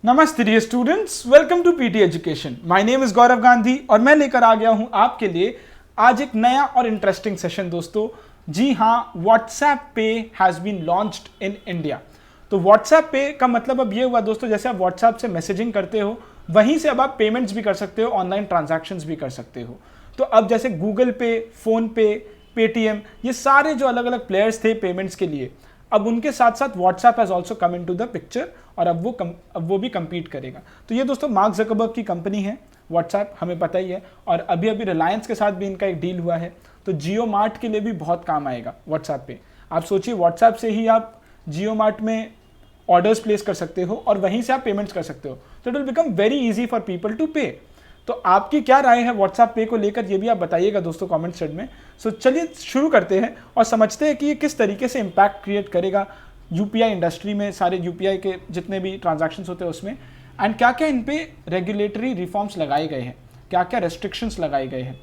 नमस्ते dear students, welcome to PT education. My name is Gaurav Gandhi और मैं लेकर आ गया हूं आपके लिए आज एक नया और इंटरेस्टिंग सेशन दोस्तों। जी हाँ, WhatsApp Pay has been launched in India. तो व्हाट्सएप पे का मतलब अब ये हुआ दोस्तों, जैसे आप व्हाट्सएप से मैसेजिंग करते हो वहीं से अब आप पेमेंट्स भी कर सकते हो, ऑनलाइन ट्रांजैक्शंस भी कर सकते हो। तो अब जैसे गूगल पे, फोन पे, पेटीएम, ये सारे जो अलग अलग प्लेयर्स थे पेमेंट्स के लिए, अब उनके साथ साथ WhatsApp has also come into the picture और अब वो भी compete करेगा। तो ये दोस्तों मार्क ज़करबर्ग की कंपनी है व्हाट्सएप, हमें पता ही है। और अभी अभी रिलायंस के साथ भी इनका एक डील हुआ है, तो जियो मार्ट के लिए भी बहुत काम आएगा व्हाट्सएप पे। आप सोचिए, व्हाट्सएप से ही आप जियो मार्ट में ऑर्डर्स प्लेस कर सकते हो और वहीं से आप पेमेंट्स कर सकते हो। तो it will become very easy for people to pay. तो आपकी क्या राय है व्हाट्सएप पे को लेकर, ये भी आप बताइएगा दोस्तों कमेंट सेक्शन में। सो चलिए शुरू करते हैं और समझते हैं कि ये किस तरीके से इम्पैक्ट क्रिएट करेगा यूपीआई इंडस्ट्री में, सारे यूपीआई के जितने भी ट्रांजैक्शंस होते हैं उसमें, एंड क्या क्या इन पे रेगुलेटरी रिफॉर्म्स लगाए गए हैं, क्या क्या रेस्ट्रिक्शंस लगाए गए हैं।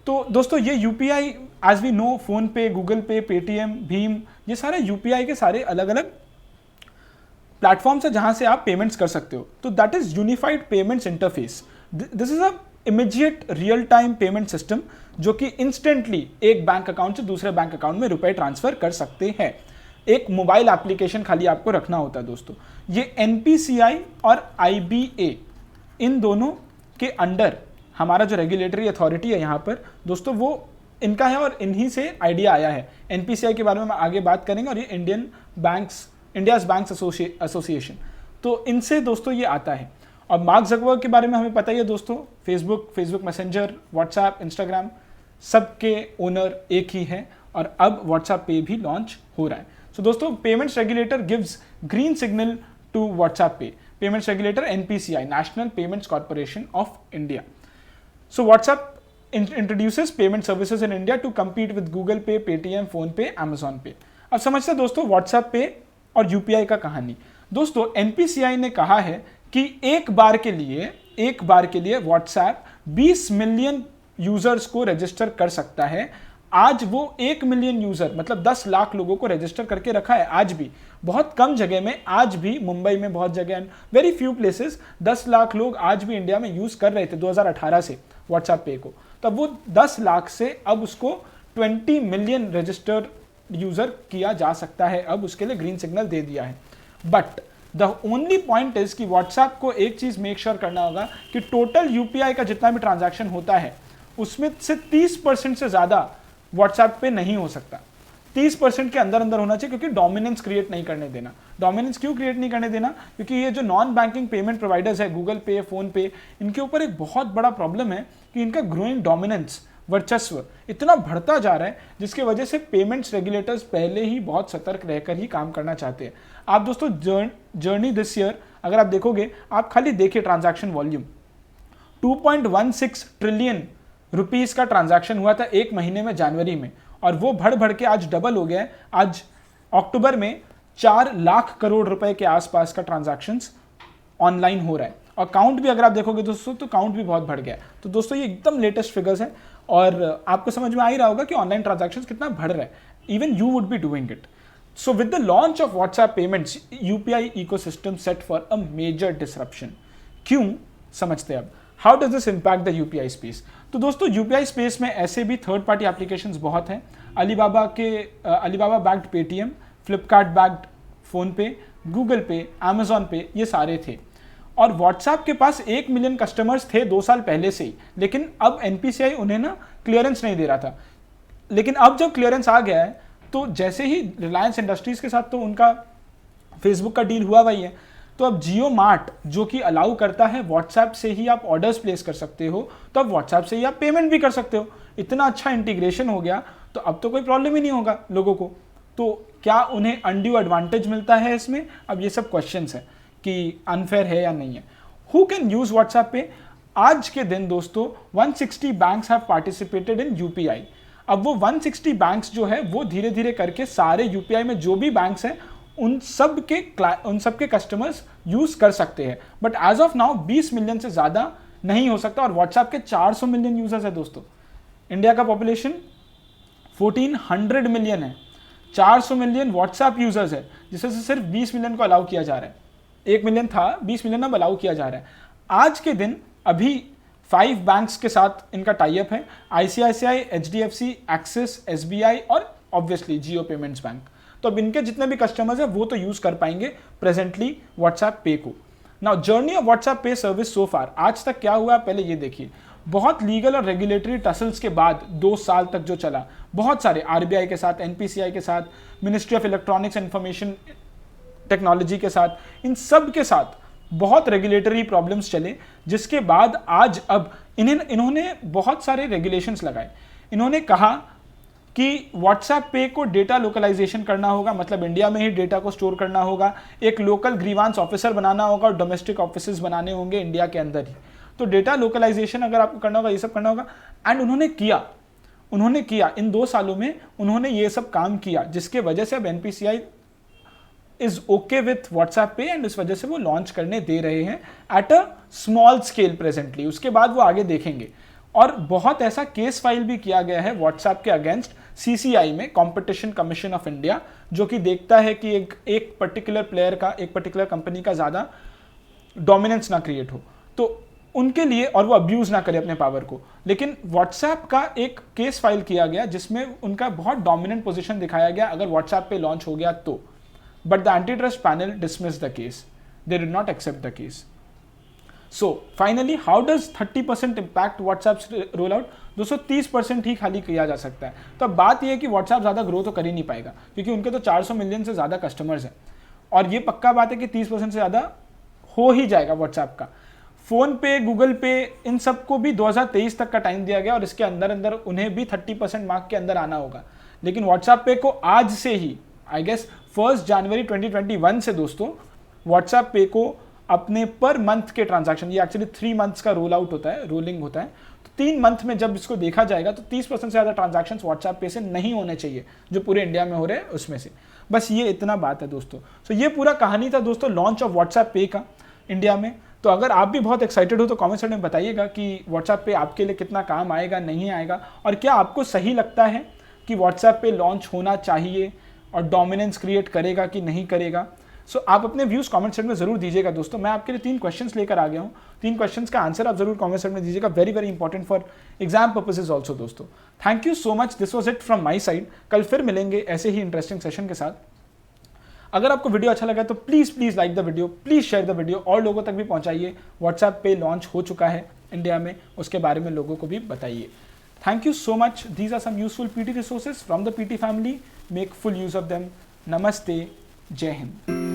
तो दोस्तों ये UPI as we know, PhonePe, Google Pay, Paytm, भीम, ये सारे यूपीआई के सारे अलग अलग प्लेटफॉर्म्स है जहां से आप पेमेंट्स कर सकते हो। तो that is unified payments interface. This is a immediate real time payment system जो कि इंस्टेंटली एक बैंक अकाउंट से दूसरे बैंक अकाउंट में रुपए ट्रांसफर कर सकते हैं। एक मोबाइल एप्लीकेशन खाली आपको रखना होता है दोस्तों। ये एनपीसीआई और आईबीए, इन दोनों के अंडर हमारा जो रेगुलेटरी अथॉरिटी है यहाँ पर दोस्तों, वो इनका है और इन्हीं से आइडिया आया है। एनपीसीआई के बारे में हम आगे बात करेंगे और ये इंडियाज बैंक्स एसोसिएशन, तो इनसे दोस्तों ये आता है। और मार्क ज़करबर्ग के बारे में हमें पता ही है दोस्तों, फेसबुक मैसेंजर, व्हाट्सएप, इंस्टाग्राम, सबके ओनर एक ही है और अब व्हाट्सएप पे भी लॉन्च हो रहा है। सो दोस्तों, payments regulator gives green signal to WhatsApp Pay. Payments regulator NPCI, national payments corporation of India. So WhatsApp introduces payment services in India to compete with Google Pay, Paytm, PhonePe, Amazon Pay. अब समझते हैं दोस्तों WhatsApp पे और UPI का कहानी। दोस्तों NPCI ने कहा है कि एक बार के लिए व्हाट्सएप 20 मिलियन यूजर्स को रजिस्टर कर सकता है। आज वो 1 मिलियन यूजर, मतलब 10 लाख लोगों को रजिस्टर करके रखा है। आज भी बहुत कम जगह में, आज भी मुंबई में बहुत जगह and very few places 10 lakh लोग आज भी इंडिया में यूज कर रहे थे 2018 से व्हाट्सएप पे को। तब वो 10 लाख से अब उसको 20 मिलियन रजिस्टर यूजर किया जा सकता है। अब उसके लिए ग्रीन सिग्नल दे दिया है। But the only point is कि व्हाट्सएप को एक चीज मेक श्योर करना होगा कि टोटल यूपीआई का जितना भी ट्रांजैक्शन होता है उसमें से 30% से ज्यादा व्हाट्सएप पे नहीं हो सकता। 30% के अंदर अंदर होना चाहिए, क्योंकि डोमिनेंस क्रिएट नहीं करने देना। डोमिनेंस क्यों क्रिएट नहीं करने देना? क्योंकि ये जो नॉन बैंकिंग पेमेंट प्रोवाइडर्स है, गूगल पे, फोन पे, इनके ऊपर एक बहुत बड़ा प्रॉब्लम है कि इनका ग्रोइंग डोमिनेंस, वर्चस्व इतना बढ़ता जा रहा है, जिसकी वजह से पेमेंट्स रेगुलेटर्स पहले ही बहुत सतर्क रहकर ही काम करना चाहते हैं। आप दोस्तों जर्नी दिस ईयर अगर आप देखोगे, आप खाली देखिए ट्रांजैक्शन वॉल्यूम 2.16 ट्रिलियन रुपीस का ट्रांजैक्शन हुआ था एक महीने में, जनवरी में, और वो बढ़ के आज डबल हो गया है। आज अक्टूबर में 4 लाख करोड़ रुपए के आसपास का ट्रांजैक्शंस ऑनलाइन हो रहा है। और काउंट भी अगर आप देखोगे दोस्तों, तो काउंट भी बहुत बढ़ गया है। तो दोस्तों ये एकदम लेटेस्ट फिगर्स है और आपको समझ में आ ही रहा होगा कि ऑनलाइन ट्रांजैक्शंस कितना बढ़ रहा है। Even you would be doing it. So with the launch of WhatsApp payments, UPI ecosystem set for a major disruption. क्यों, समझते हैं अब। How does this impact the UPI space? तो दोस्तों यूपीआई स्पेस में ऐसे भी थर्ड पार्टी एप्लीकेशंस बहुत हैं। Alibaba backed Paytm, Flipkart backed phone पे, गूगल पे, अमेजॉन पे, ये सारे थे। और व्हाट्सएप के पास 1 मिलियन कस्टमर्स थे 2 साल पहले से ही, लेकिन अब एनपीसीआई उन्हें ना क्लियरेंस नहीं दे रहा था। लेकिन अब जब क्लियरेंस आ गया है, तो जैसे ही रिलायंस इंडस्ट्रीज के साथ तो उनका फेसबुक का डील हुआ वही है, तो अब जियो मार्ट जो कि अलाउ करता है व्हाट्सएप से ही आप ऑर्डर्स प्लेस कर सकते हो, तो अब व्हाट्सएप से ही आप पेमेंट भी कर सकते हो। इतना अच्छा इंटीग्रेशन हो गया, तो अब तो कोई प्रॉब्लम ही नहीं होगा लोगों को। तो क्या उन्हें अनड्यू एडवांटेज मिलता है इसमें? अब ये सब क्वेश्चंस है कि अनफेयर है या नहीं है। हु कैन यूज व्हाट्सएप पे? आज के दिन दोस्तों 160 banks have participated in UPI. अब वो 160 बैंक्स जो है वो धीरे धीरे करके सारे यूपीआई में जो भी बैंक्स हैं उन सब के कस्टमर्स यूज कर सकते हैं। But as of now 20 million से ज्यादा नहीं हो सकता। और व्हाट्सएप के 400 मिलियन यूजर्स है दोस्तों। इंडिया का पॉपुलेशन 1400 मिलियन है। 400 मिलियन व्हाट्सएप यूजर्स है, जिससे से सिर्फ 20 मिलियन को अलाउ किया जा रहा है। 1 मिलियन था, 20 मिलियन अब अलाउ किया जा रहा है। आज के दिन अभी 5 बैंक्स के साथ इनका टाई अप है, ICICI, HDFC, एक्सिस, SBI और ऑब्वियसली जियो पेमेंट्स बैंक। तो अब इनके जितने भी कस्टमर्स हैं वो तो यूज कर पाएंगे प्रेजेंटली व्हाट्सएप पे को। नाउ जर्नी ऑफ व्हाट्सएप पे सर्विस सो फार, आज तक क्या हुआ पहले ये देखिए। बहुत लीगल और रेगुलेटरी टसल्स के बाद 2 साल तक जो चला, बहुत सारे RBI के साथ, NPCI के साथ, ministry of electronics and information technology के साथ, इन सब के साथ बहुत रेगुलेटरी प्रॉब्लम्स चले, जिसके बाद आज अब इन्होंने बहुत सारे रेगुलेशंस लगाए। इन्होंने कहा कि व्हाट्सएप पे को डेटा लोकलाइजेशन करना होगा, मतलब इंडिया में ही डेटा को स्टोर करना होगा, एक लोकल ग्रीवांस ऑफिसर बनाना होगा और डोमेस्टिक ऑफिसेस बनाने होंगे इंडिया के अंदर ही। तो डेटा लोकलाइजेशन अगर आपको करना होगा, ये सब करना होगा। एंड उन्होंने किया इन 2 सालों में उन्होंने ये सब काम किया, जिसके वजह से अब NPCI is okay with WhatsApp पे एंड इस वजह से वो लॉन्च करने दे रहे हैं at a small scale presently. उसके बाद वो आगे देखेंगे। और बहुत ऐसा केस फाइल भी किया गया है व्हाट्सएप के अगेंस्ट CCI में, कॉम्पिटिशन कमीशन ऑफ इंडिया, जो कि देखता है कि एक पर्टिकुलर प्लेयर का, एक पर्टिकुलर कंपनी का ज़्यादा डोमिनेंस ना क्रिएट हो, तो उनके लिए, और वो अब्यूज़ ना करे अपने पावर को। लेकिन व्हाट्सएप का एक केस फाइल किया गया जिसमें उनका बहुत डोमिनेंट पोजीशन दिखाया गया अगर व्हाट्सएप पे लॉन्च हो गया तो। But the antitrust panel dismiss the case, they did not accept the case. So finally how does 30% impact WhatsApp roll out? दोस्तों 30% ही खाली किया जा सकता है। तो अब बात यह है कि व्हाट्सएप ज़्यादा ग्रो तो कर ही नहीं पाएगा, क्योंकि उनके तो 400 मिलियन से ज़्यादा कस्टमर्स हैं, और ये पक्का बात है कि 30% से ज़्यादा हो ही जाएगा व्हाट्सएप का। फ़ोन पे, गूगल पे, इन सबको भी 2023 तक का टाइम दिया गया और इसके अंदर अंदर उन्हें भी 30% मार्क के अंदर आना होगा। लेकिन व्हाट्सएप पे को आज से ही, आई गेस 1 जनवरी 2021 से दोस्तों, व्हाट्सएप पे को अपने पर मंथ के ट्रांजैक्शन, ये एक्चुअली 3 मंथ्स का रोल आउट होता है, रोलिंग होता है, तो 3 मंथ में जब इसको देखा जाएगा तो 30% से ज़्यादा ट्रांजैक्शंस व्हाट्सएप पे से नहीं होने चाहिए, जो पूरे इंडिया में हो रहे हैं उसमें से। बस ये इतना बात है दोस्तों। सो ये पूरा कहानी था दोस्तों लॉन्च ऑफ व्हाट्सएप पे का इंडिया में। तो अगर आप भी बहुत एक्साइटेड हो तो कमेंट सेक्शन में बताइएगा कि व्हाट्सएप पे आपके लिए कितना काम आएगा, नहीं आएगा, और क्या आपको सही लगता है कि व्हाट्सएप पे लॉन्च होना चाहिए और डोमिनेंस क्रिएट करेगा कि नहीं करेगा। सो आप अपने व्यूज कमेंट सेक्शन में जरूर दीजिएगा दोस्तों। मैं आपके लिए 3 क्वेश्चंस लेकर आ गया हूँ, 3 क्वेश्चंस का आंसर आप जरूर कमेंट सेक्शन में दीजिएगा। Very very important for exam purposes also दोस्तों। Thank you so much, this was it from my side. कल फिर मिलेंगे ऐसे ही इंटरेस्टिंग सेशन के साथ। अगर आपको वीडियो अच्छा लगा तो please like the video, please share the video और लोगों तक भी पहुंचाइए। व्हाट्सएप पे लॉन्च हो चुका है इंडिया में, उसके बारे में लोगों को भी बताइए। Thank you so much. These are some useful PT resources from the PT family. Make full use of them. नमस्ते, जय हिंद।